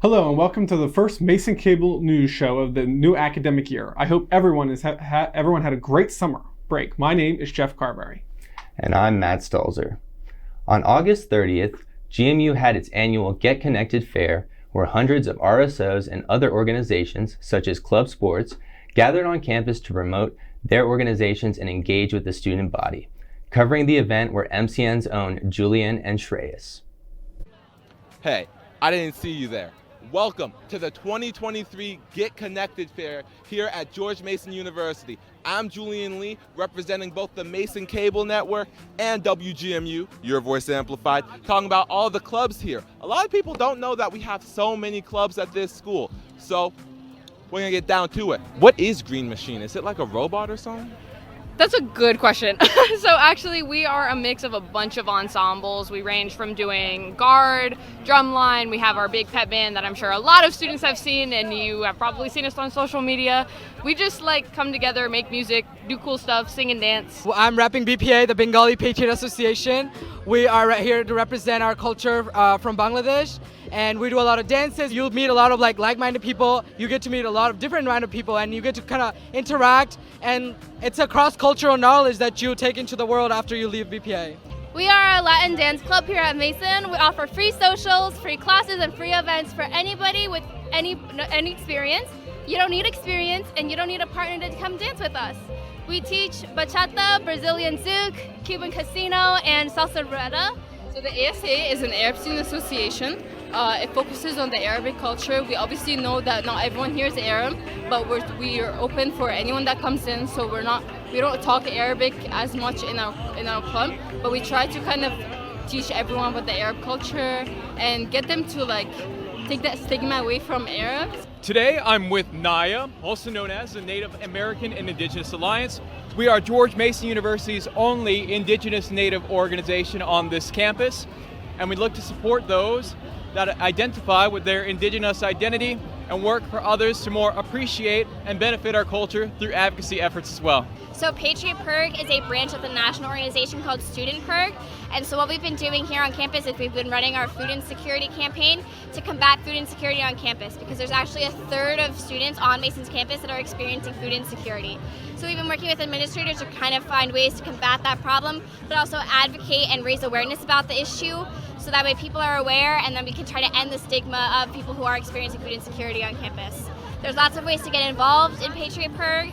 Hello and welcome to the first Mason Cable News show of the new academic year. I hope everyone had a great summer break. My name is Jeff Carberry. And I'm Matt Stalzer. On August 30th, GMU had its annual Get Connected Fair, where hundreds of RSOs and other organizations, such as club sports, gathered on campus to promote their organizations and engage with the student body. Covering the event were MCN's own Julian and Shreyas. Hey, I didn't see you there. Welcome to the 2023 Get Connected Fair here at George Mason University. I'm Julian Lee, representing both the Mason Cable Network and WGMU, Your Voice Amplified, talking about all the clubs here. A lot of people don't know that we have so many clubs at this school, so we're gonna get down to it. What is Green Machine? Is it like a robot or something? That's a good question. So actually we are a mix of a bunch of ensembles. We range from doing guard, drumline, we have our big pet band that I'm sure a lot of students have seen and you have probably seen us on social media. We just come together, make music, do cool stuff, sing and dance. Well, I'm repping BPA, the Bengali Patriot Association. We are right here to represent our culture from Bangladesh. And we do a lot of dances. You'll meet a lot of like-minded people. You get to meet a lot of different minded people and you get to kind of interact. And it's a cross-cultural knowledge that you take into the world after you leave BPA. We are a Latin dance club here at Mason. We offer free socials, free classes, and free events for anybody with any experience. You don't need experience and you don't need a partner to come dance with us. We teach bachata, Brazilian zouk, Cuban casino, and salsa rueda. So the ASA is an Arab Student Association. It focuses on the Arabic culture. We obviously know that not everyone here is Arab, but we are open for anyone that comes in. So we don't talk Arabic as much in our club, but we try to kind of teach everyone about the Arab culture and get them to take that stigma away from Arabs. Today I'm with NAIA, also known as the Native American and Indigenous Alliance. We are George Mason University's only Indigenous Native organization on this campus, and we look to support those that identify with their Indigenous identity and work for others to more appreciate and benefit our culture through advocacy efforts as well. So Patriot PIRG is a branch of the national organization called Student PIRG. And so what we've been doing here on campus is we've been running our food insecurity campaign to combat food insecurity on campus, because there's actually a third of students on Mason's campus that are experiencing food insecurity. So we've been working with administrators to kind of find ways to combat that problem, but also advocate and raise awareness about the issue, so that way people are aware and then we can try to end the stigma of people who are experiencing food insecurity on campus. There's lots of ways to get involved in Patriot PIRG.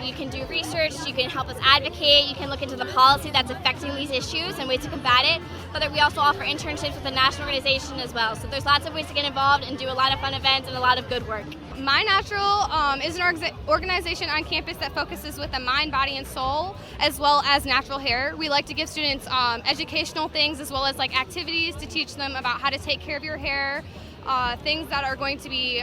You can do research, you can help us advocate, you can look into the policy that's affecting these issues and ways to combat it. But we also offer internships with the national organization as well. So there's lots of ways to get involved and do a lot of fun events and a lot of good work. My Natural is an organization on campus that focuses with the mind, body, and soul, as well as natural hair. We like to give students educational things as well as activities to teach them about how to take care of your hair, things that are going to be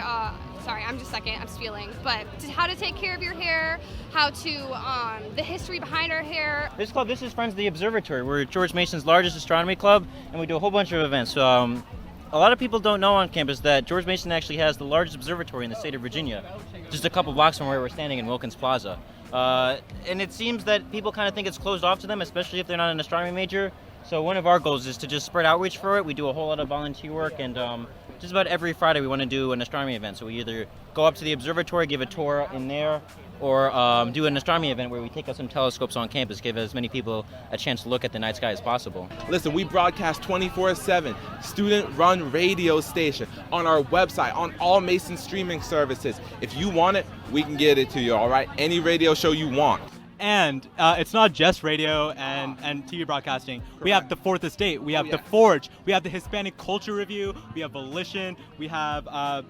sorry, I'm just second, I'm spieling. But how to take care of your hair, how to, the history behind our hair. This is Friends of the Observatory. We're George Mason's largest astronomy club, and we do a whole bunch of events. A lot of people don't know on campus that George Mason actually has the largest observatory in the state of Virginia, just a couple blocks from where we're standing in Wilkins Plaza. And it seems that people kind of think it's closed off to them, especially if they're not an astronomy major. So one of our goals is to just spread outreach for it. We do a whole lot of volunteer work, and just about every Friday we want to do an astronomy event. So we either go up to the observatory, give a tour in there, or do an astronomy event where we take out some telescopes on campus, give as many people a chance to look at the night sky as possible. Listen, we broadcast 24/7, student-run radio station, on our website, on all Mason streaming services. If you want it, we can get it to you, all right? Any radio show you want. And it's not just radio and TV broadcasting. We have the Fourth Estate, we have the Forge, we have the Hispanic Culture Review, we have Volition, we have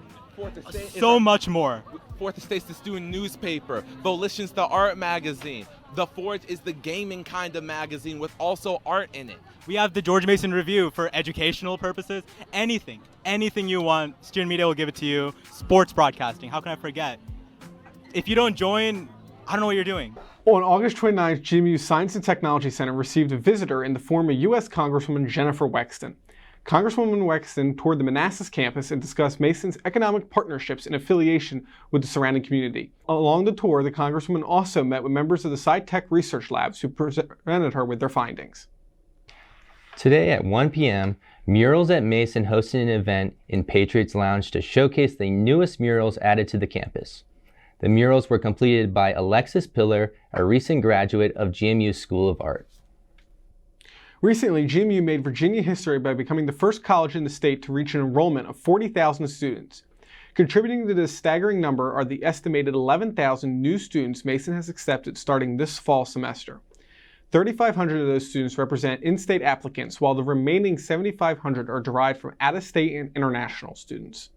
so much more. Fourth Estate's the student newspaper, Volition's the art magazine, The Forge is the gaming kind of magazine with also art in it. We have the George Mason Review for educational purposes. Anything you want, student media will give it to you. Sports broadcasting, how can I forget? If you don't join, I don't know what you're doing. On August 29th, GMU's Science and Technology Center received a visitor in the form of U.S. Congresswoman Jennifer Wexton. Congresswoman Wexton toured the Manassas campus and discussed Mason's economic partnerships and affiliation with the surrounding community. Along the tour, the Congresswoman also met with members of the SciTech research labs who presented her with their findings. Today at 1 p.m., Murals at Mason hosted an event in Patriots Lounge to showcase the newest murals added to the campus. The murals were completed by Alexis Pillar, a recent graduate of GMU's School of Art. Recently, GMU made Virginia history by becoming the first college in the state to reach an enrollment of 40,000 students. Contributing to this staggering number are the estimated 11,000 new students Mason has accepted starting this fall semester. 3,500 of those students represent in-state applicants, while the remaining 7,500 are derived from out-of-state and international students.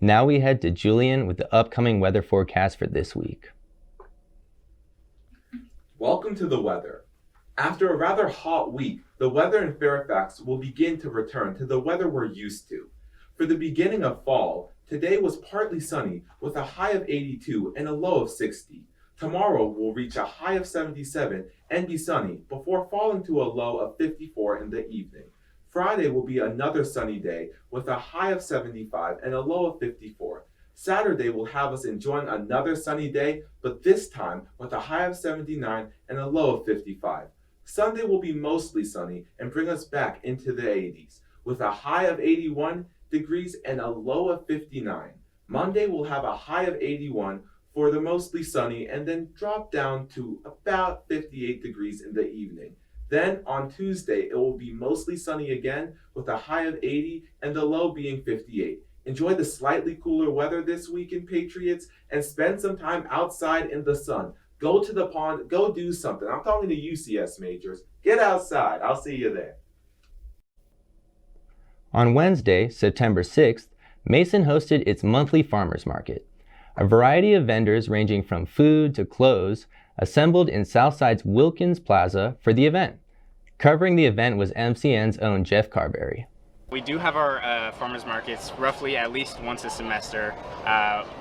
Now we head to Julian with the upcoming weather forecast for this week. Welcome to the weather. After a rather hot week, the weather in Fairfax will begin to return to the weather we're used to. For the beginning of fall, today was partly sunny with a high of 82 and a low of 60. Tomorrow will reach a high of 77 and be sunny before falling to a low of 54 in the evening. Friday will be another sunny day with a high of 75 and a low of 54. Saturday will have us enjoying another sunny day, but this time with a high of 79 and a low of 55. Sunday will be mostly sunny and bring us back into the 80s with a high of 81 degrees and a low of 59. Monday will have a high of 81 for the mostly sunny and then drop down to about 58 degrees in the evening. Then on Tuesday, it will be mostly sunny again with a high of 80 and the low being 58. Enjoy the slightly cooler weather this week in Patriots and spend some time outside in the sun. Go to the pond, go do something. I'm talking to UCS majors. Get outside. I'll see you there. On Wednesday, September 6th, Mason hosted its monthly farmers market. A variety of vendors ranging from food to clothes assembled in Southside's Wilkins Plaza for the event. Covering the event was MCN's own Jeff Carberry. We do have our farmers markets roughly at least once a semester.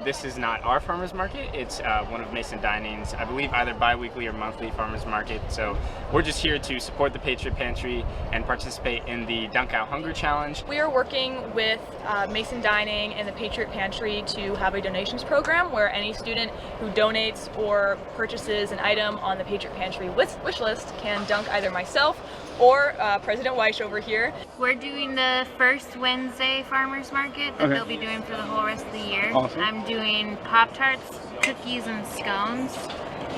This is not our farmers market, it's one of Mason Dining's, I believe either bi-weekly or monthly farmers market. So we're just here to support the Patriot Pantry and participate in the Dunk Out Hunger Challenge. We are working with Mason Dining and the Patriot Pantry to have a donations program where any student who donates or purchases an item on the Patriot Pantry wish list can dunk either myself or President Weish over here. We're doing the first Wednesday farmers market that they'll be doing for the whole rest of the year. Awesome. I'm doing Pop-Tarts, cookies, and scones.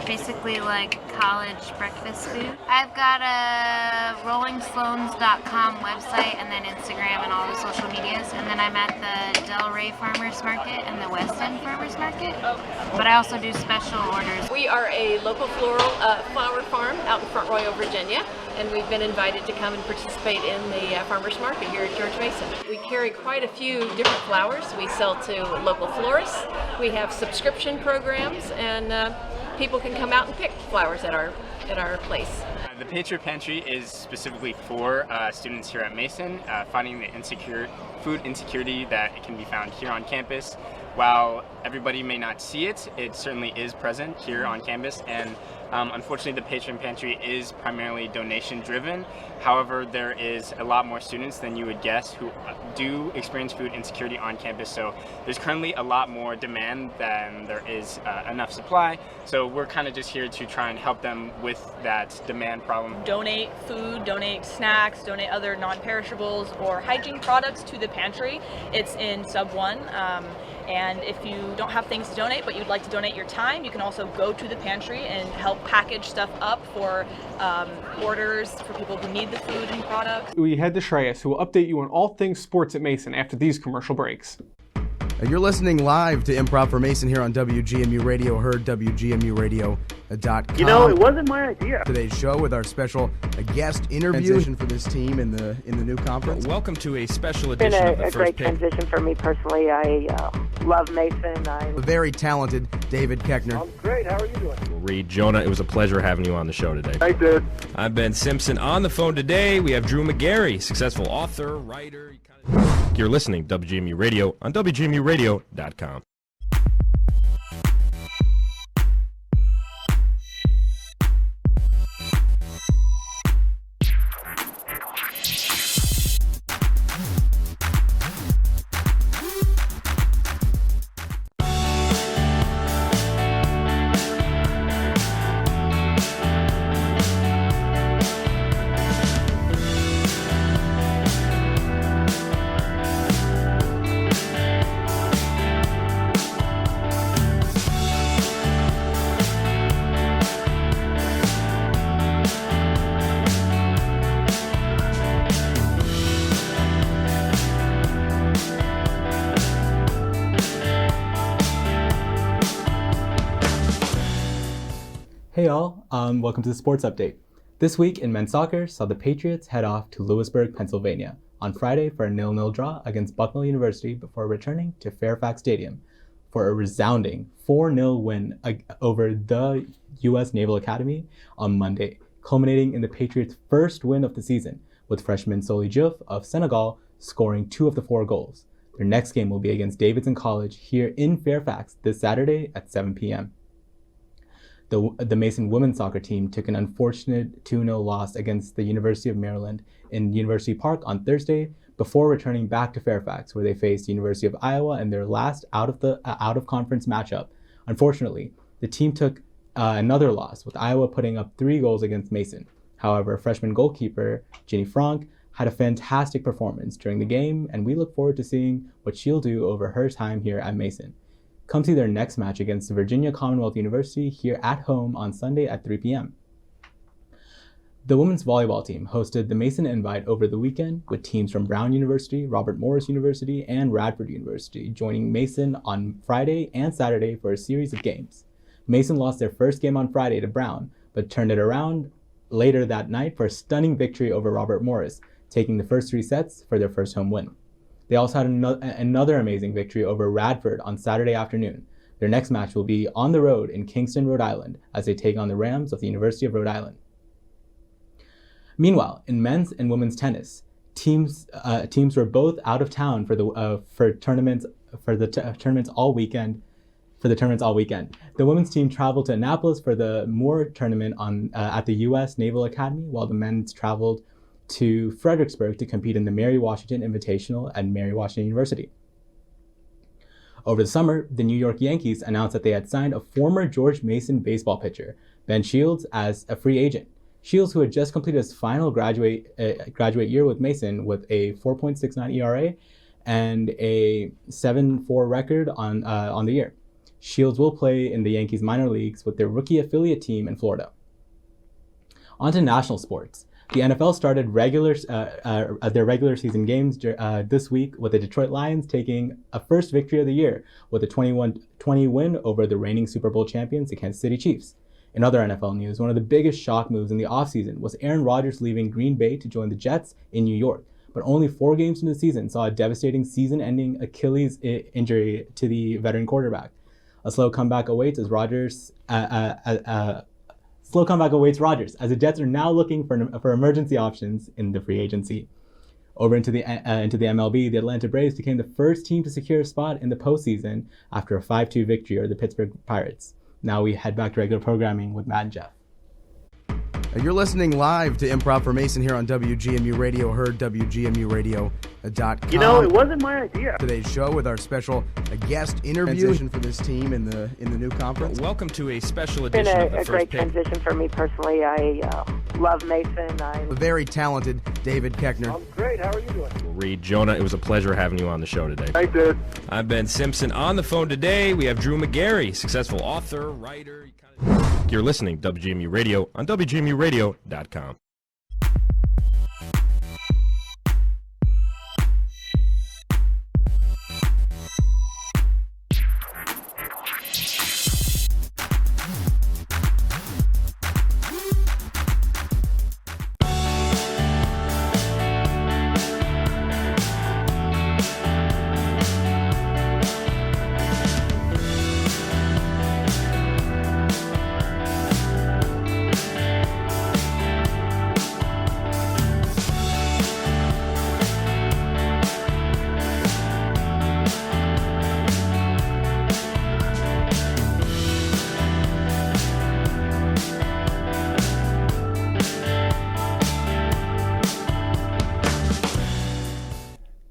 Basically like college breakfast food. I've got a rollingsloans.com website and then Instagram and all the social medias. And then I'm at the Del Rey Farmers Market and the West End Farmers Market. But I also do special orders. We are a local flower farm out in Front Royal, Virginia. And we've been invited to come and participate in the farmers market here at George Mason. We carry quite a few different flowers. We sell to local florists. We have subscription programs, and people can come out and pick flowers at our place. The Patriot Pantry is specifically for students here at Mason, fighting the food insecurity that can be found here on campus. While everybody may not see it, it certainly is present here on campus, and unfortunately the Patriot Pantry is primarily donation driven. However, there is a lot more students than you would guess who do experience food insecurity on campus, so there's currently a lot more demand than there is enough supply. So we're kind of just here to try and help them with that demand problem. Donate food, donate snacks, donate other non-perishables or hygiene products to the pantry. It's in Sub 1. And if you don't have things to donate, but you'd like to donate your time, you can also go to the pantry and help package stuff up for orders for people who need the food and products. We head to Shreyas, who will update you on all things sports at Mason after these commercial breaks. You're listening live to Improv for Mason here on WGMU Radio, heard WGMUradio.com. You know, it wasn't my idea. Today's show with our special guest interview for this team in the new conference. Welcome to a special edition of the It's been a great transition for me personally. I love Mason. The very talented David Keckner. I'm great. How are you doing? Reed, Jonah, it was a pleasure having you on the show today. I did. I'm Ben Simpson. On the phone today, we have Drew McGarry, successful author, writer. You're listening to WGMU Radio on WGMUradio.com. Hey all, welcome to the Sports Update. This week in men's soccer saw the Patriots head off to Lewisburg, Pennsylvania on Friday for a 0-0 draw against Bucknell University before returning to Fairfax Stadium for a resounding 4-0 win over the U.S. Naval Academy on Monday, culminating in the Patriots' first win of the season, with freshman Soli Diouf of Senegal scoring 2 of the 4 goals. Their next game will be against Davidson College here in Fairfax this Saturday at 7 p.m. The Mason women's soccer team took an unfortunate 2-0 loss against the University of Maryland in University Park on Thursday before returning back to Fairfax, where they faced the University of Iowa in their last out-of-conference matchup. Unfortunately, the team took another loss, with Iowa putting up 3 goals against Mason. However, freshman goalkeeper Jenny Franck had a fantastic performance during the game, and we look forward to seeing what she'll do over her time here at Mason. Come see their next match against the Virginia Commonwealth University here at home on Sunday at 3 p.m. The women's volleyball team hosted the Mason Invite over the weekend, with teams from Brown University, Robert Morris University, and Radford University joining Mason on Friday and Saturday for a series of games. Mason lost their first game on Friday to Brown, but turned it around later that night for a stunning victory over Robert Morris, taking the first 3 sets for their first home win. They also had another amazing victory over Radford on Saturday afternoon. Their next match will be on the road in Kingston, Rhode Island, as they take on the Rams of the University of Rhode Island. Meanwhile, in men's and women's tennis, teams were both out of town for the tournaments all weekend. The women's team traveled to Annapolis for the Moore tournament at the U.S. Naval Academy, while the men's traveled to Fredericksburg to compete in the Mary Washington Invitational at Mary Washington University. Over the summer, the New York Yankees announced that they had signed a former George Mason baseball pitcher, Ben Shields, as a free agent. Shields, who had just completed his final graduate year with Mason with a 4.69 ERA and a 7.4 record on the year. Shields will play in the Yankees minor leagues with their rookie affiliate team in Florida. On to national sports. The NFL started their regular season games this week, with the Detroit Lions taking a first victory of the year with a 21-20 win over the reigning Super Bowl champions, the Kansas City Chiefs. In other NFL news, one of the biggest shock moves in the offseason was Aaron Rodgers leaving Green Bay to join the Jets in New York. But only 4 games into the season saw a devastating season-ending Achilles injury to the veteran quarterback. A slow comeback awaits Rodgers, as the Jets are now looking for emergency options in the free agency. Over into the MLB, the Atlanta Braves became the first team to secure a spot in the postseason after a 5-2 victory over the Pittsburgh Pirates. Now we head back to regular programming with Matt and Jeff. You're listening live to Improv for Mason here on WGMU Radio, heard WGMUradio.com. You know, it wasn't my idea. Today's show with our special guest interview for this team in the new conference. Welcome to a special It's been edition of the a great transition for me personally. I love Mason. The very talented David Keckner. I'm great. How are you doing? Reed, Jonah, it was a pleasure having you on the show today. Thanks, dude. I'm Ben Simpson. On the phone today, we have Drew McGarry, successful author, writer. You're listening to WGMU Radio on WGMUradio.com.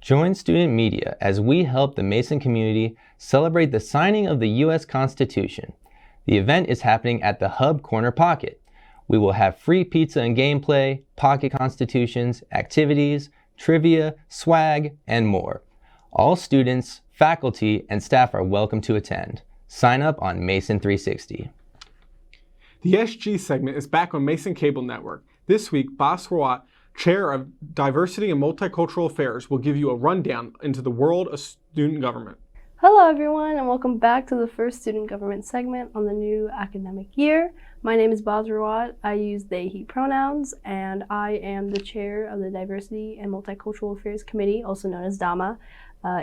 Join student media as we help the Mason community celebrate the signing of the U.S. Constitution. The event is happening at the Hub Corner Pocket. We will have free pizza and gameplay, pocket constitutions, activities, trivia, swag, and more. All students, faculty, and staff are welcome to attend. Sign up on Mason 360. The SG segment is back on Mason Cable Network. This week, Bob Squat, Chair of Diversity and Multicultural Affairs, will give you a rundown into the world of student government. Hello everyone and welcome back to the first student government segment on the new academic year. My name is Baz Rawat. I use they, he pronouns, and I am the chair of the Diversity and Multicultural Affairs Committee, also known as DAMA,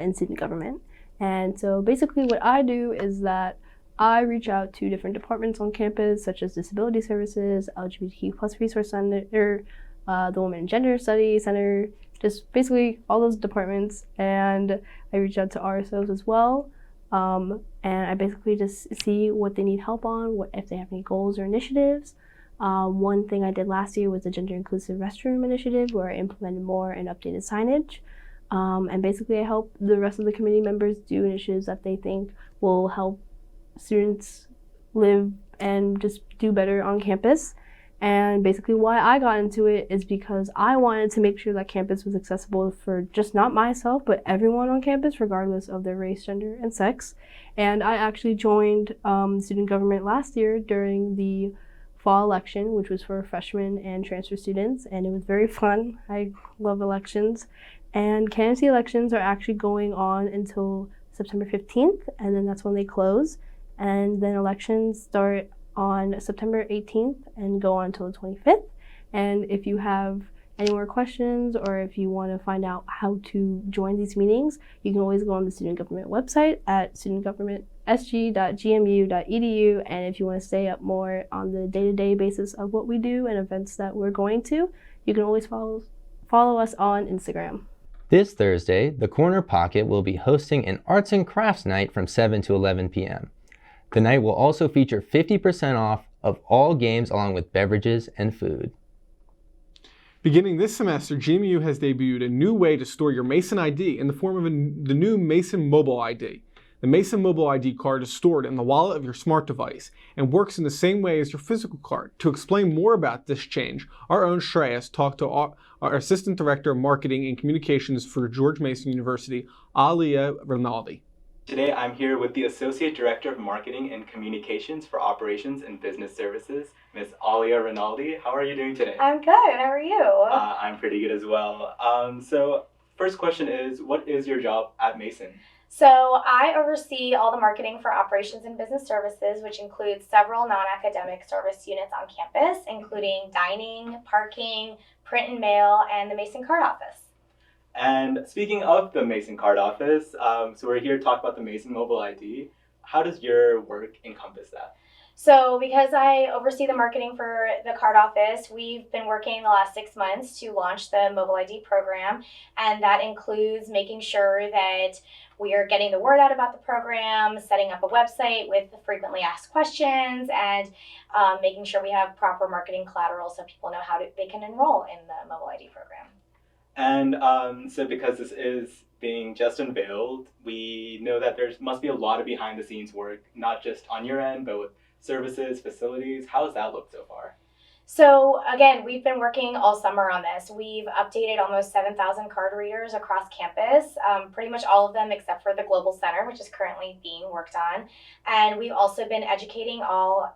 in student government. And so basically what I do is that I reach out to different departments on campus, such as Disability Services, LGBTQ+ Resource Center, the Women and Gender Studies Center, just basically all those departments, and I reach out to RSOs as well, and I basically just see what they need help on, if they have any goals or initiatives. One thing I did last year was the Gender Inclusive Restroom Initiative, where I implemented more and updated signage, and basically I help the rest of the committee members do initiatives that they think will help students live and just do better on campus. And basically why I got into it is because I wanted to make sure that campus was accessible for just not myself, but everyone on campus, regardless of their race, gender, and sex. And I actually joined student government last year during the fall election, which was for freshmen and transfer students, and it was very fun. I love elections. And candidacy elections are actually going on until September 15th, and then that's when they close. And then elections start on September 18th and go on until the 25th. And if you have any more questions or if you want to find out how to join these meetings, you can always go on the student government website at studentgovernmentsg.gmu.edu. And if you want to stay up more on the day-to-day basis of what we do and events that we're going to, you can always follow us on Instagram. This Thursday, the Corner Pocket will be hosting an arts and crafts night from 7 to 11 p.m. The night will also feature 50% off of all games along with beverages and food. Beginning this semester, GMU has debuted a new way to store your Mason ID in the form of the new Mason Mobile ID. The Mason Mobile ID card is stored in the wallet of your smart device and works in the same way as your physical card. To explain more about this change, our own Shreyas talked to our Assistant Director of Marketing and Communications for George Mason University, Alia Rinaldi. Today I'm here with the Associate Director of Marketing and Communications for Operations and Business Services, Ms. Alia Rinaldi. How are you doing today? I'm good. How are you? I'm pretty good as well. So first question is, what is your job at Mason? So I oversee all the marketing for Operations and Business Services, which includes several non-academic service units on campus, including dining, parking, print and mail, and the Mason Card Office. And speaking of the Mason Card Office, so we're here to talk about the Mason Mobile ID. How does your work encompass that? So because I oversee the marketing for the card office, we've been working the last 6 months to launch the Mobile ID program, and that includes making sure that we are getting the word out about the program, setting up a website with frequently asked questions, and making sure we have proper marketing collateral so people know how they can enroll in the Mobile ID program. And so because this is being just unveiled, we know that there must be a lot of behind the scenes work, not just on your end, but with services, facilities. How has that looked so far? So again, we've been working all summer on this. We've updated almost 7,000 card readers across campus, pretty much all of them except for the Global Center, which is currently being worked on. And we've also been educating all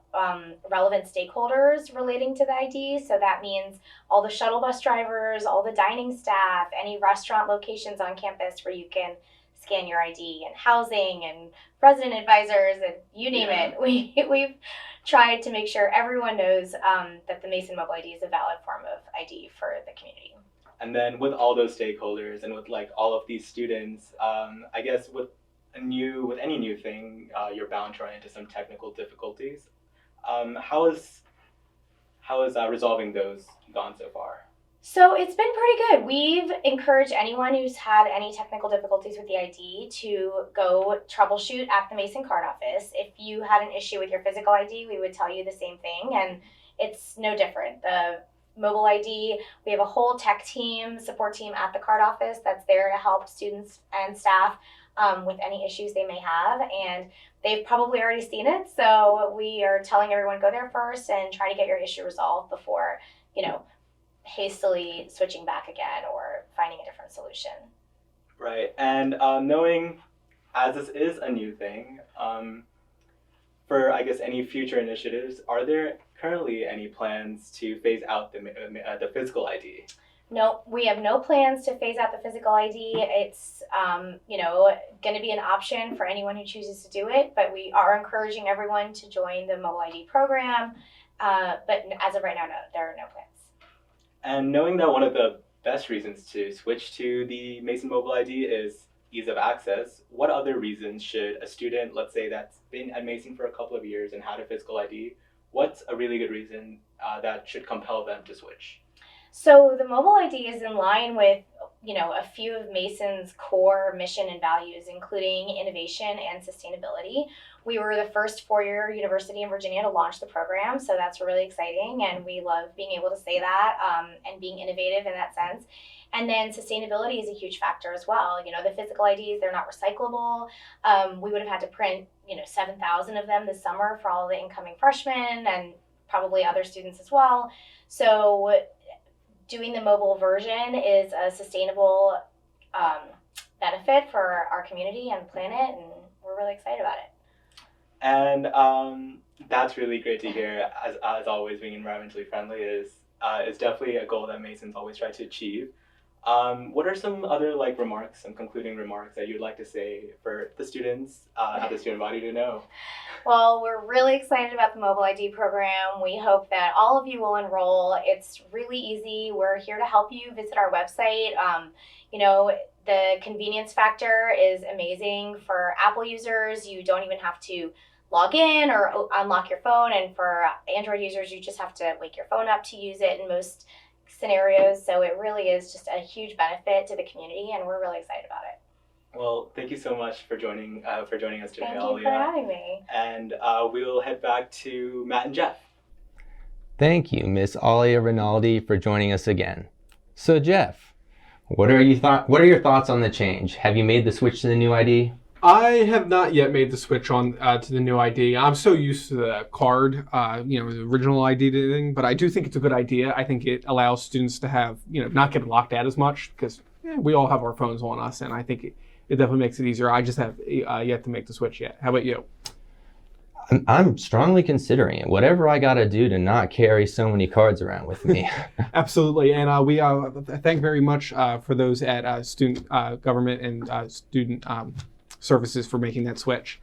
relevant stakeholders relating to the ID. So that means all the shuttle bus drivers, all the dining staff, any restaurant locations on campus where you can scan your ID, and housing and resident advisors and you name it. We've tried to make sure everyone knows that the Mason Mobile ID is a valid form of ID for the community. And then with all those stakeholders and with like all of these students, I guess with any new thing, you're bound to run into some technical difficulties. How is resolving those gone so far? So it's been pretty good. We've encouraged anyone who's had any technical difficulties with the ID to go troubleshoot at the Mason Card Office. If you had an issue with your physical ID, we would tell you the same thing, and it's no different. The mobile ID, we have a whole tech team, support team at the card office that's there to help students and staff with any issues they may have, and they've probably already seen it, so we are telling everyone go there first and try to get your issue resolved before, hastily switching back again or finding a different solution. Right, and knowing as this is a new thing, for I guess any future initiatives, are there currently any plans to phase out the physical ID? No, we have no plans to phase out the physical ID. It's, going to be an option for anyone who chooses to do it, but we are encouraging everyone to join the mobile ID program. But as of right now, no, there are no plans. And knowing that one of the best reasons to switch to the Mason Mobile ID is ease of access, what other reasons should a student, let's say that's been at Mason for a couple of years and had a physical ID, what's a really good reason that should compel them to switch? So the mobile ID is in line with, a few of Mason's core mission and values, including innovation and sustainability. We were the first four-year university in Virginia to launch the program, so that's really exciting, and we love being able to say that and being innovative in that sense. And then sustainability is a huge factor as well. The physical IDs, they're not recyclable. We would have had to print, 7,000 of them this summer for all the incoming freshmen and probably other students as well. So doing the mobile version is a sustainable benefit for our community and planet, and we're really excited about it. And that's really great to hear. As always, being environmentally friendly is definitely a goal that Mason's always tried to achieve. What are some other some concluding remarks that you'd like to say for the students, have the student body to know? Well, we're really excited about the mobile ID program. We hope that all of you will enroll. It's really easy. We're here to help you. Visit our website. The convenience factor is amazing for Apple users. You don't even have to log in or unlock your phone. And for Android users, you just have to wake your phone up to use it in most scenarios. So it really is just a huge benefit to the community, and we're really excited about it. Well, thank you so much for joining us today, Thank you Alia. for having me. And we'll head back to Matt and Jeff. Thank you, Miss Alia Rinaldi, for joining us again. So, Jeff, what are your thoughts on the change? Have you made the switch to the new ID? I have not yet made the switch on to the new ID. I'm so used to the card, the original ID thing, but I do think it's a good idea. I think it allows students to have, not get locked out as much because we all have our phones on us, and I think it definitely makes it easier. I just have yet to make the switch yet. How about you? I'm strongly considering it. Whatever I got to do to not carry so many cards around with me. Absolutely. And we thank very much for those at student government and student services for making that switch.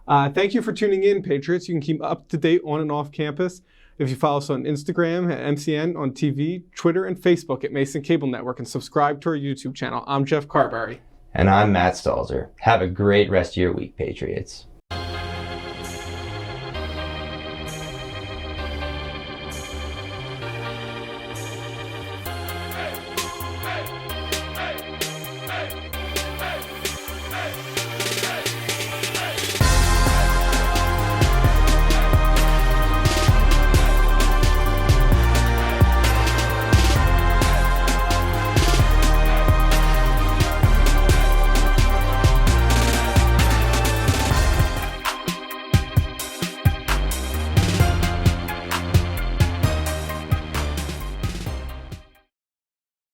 Thank you for tuning in, Patriots. You can keep up to date on and off campus if you follow us on Instagram at MCN, on TV, Twitter, and Facebook at Mason Cable Network, and subscribe to our YouTube channel. I'm Jeff Carberry. And I'm Matt Stalzer. Have a great rest of your week, Patriots.